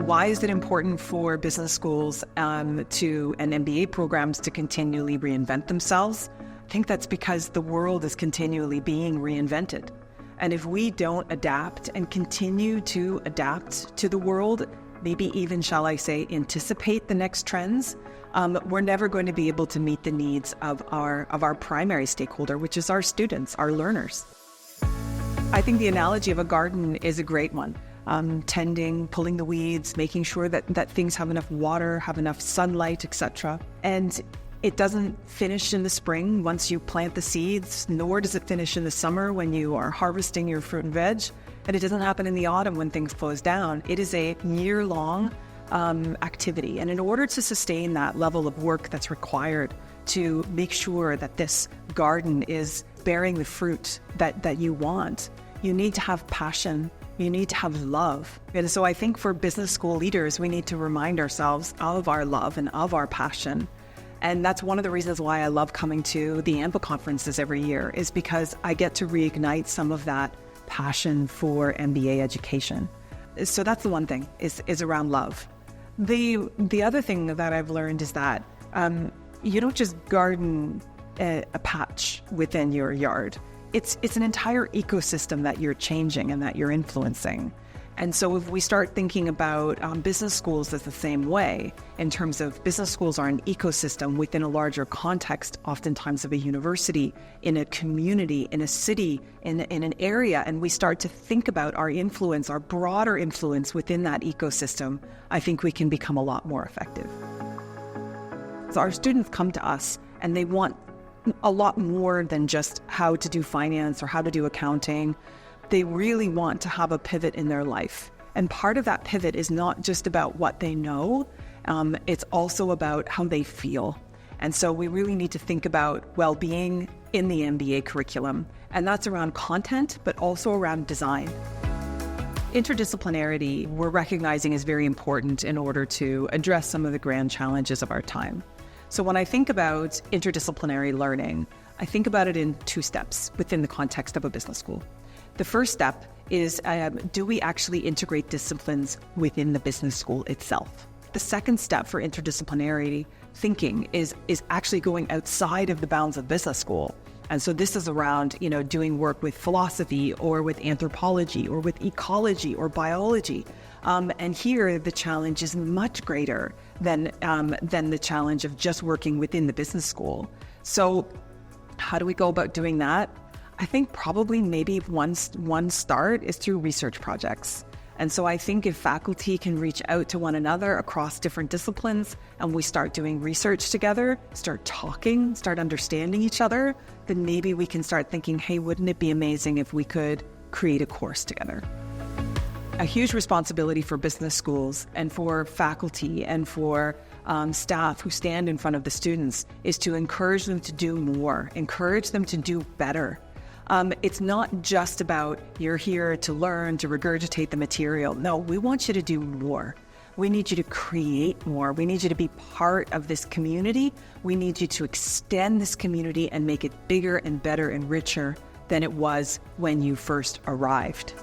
Why is it important for business schools and MBA programs to continually reinvent themselves? I think that's because the world is continually being reinvented. And if we don't adapt and continue to adapt to the world, maybe even, shall I say, anticipate the next trends, we're never going to be able to meet the needs of our primary stakeholder, which is our students, our learners. I think the analogy of a garden is a great one. Tending, pulling the weeds, making sure that things have enough water, have enough sunlight, etc. And it doesn't finish in the spring once you plant the seeds, nor does it finish in the summer when you are harvesting your fruit and veg. And it doesn't happen in the autumn when things close down. It is a year-long activity. And in order to sustain that level of work that's required to make sure that this garden is bearing the fruit that you want, you need to have passion. You need to have love. And so I think for business school leaders, we need to remind ourselves of our love and of our passion. And that's one of the reasons why I love coming to the AMBA conferences every year, is because I get to reignite some of that passion for MBA education. So that's the one thing, is around love. The other thing that I've learned is that you don't just garden a patch within your yard. It's an entire ecosystem that you're changing and that you're influencing. And so if we start thinking about business schools as the same way, in terms of business schools are an ecosystem within a larger context, oftentimes of a university, in a community, in a city, in an area, and we start to think about our influence, our broader influence within that ecosystem, I think we can become a lot more effective. So our students come to us and they want a lot more than just how to do finance or how to do accounting. They really want to have a pivot in their life. And part of that pivot is not just about what they know, it's also about how they feel. And so we really need to think about well-being in the MBA curriculum. And that's around content, but also around design. Interdisciplinarity, we're recognizing, is very important in order to address some of the grand challenges of our time. So when I think about interdisciplinary learning, I think about it in two steps within the context of a business school. The first step is, do we actually integrate disciplines within the business school itself? The second step for interdisciplinary thinking is actually going outside of the bounds of business school. And so this is around, doing work with philosophy or with anthropology or with ecology or biology. And here the challenge is much greater than the challenge of just working within the business school. So how do we go about doing that? I think probably maybe one start is through research projects. And so I think if faculty can reach out to one another across different disciplines and we start doing research together, start talking, start understanding each other, then maybe we can start thinking, hey, wouldn't it be amazing if we could create a course together? A huge responsibility for business schools and for faculty and for staff who stand in front of the students is to encourage them to do more, encourage them to do better. It's not just about you're here to learn, to regurgitate the material. No, we want you to do more. We need you to create more. We need you to be part of this community. We need you to extend this community and make it bigger and better and richer than it was when you first arrived.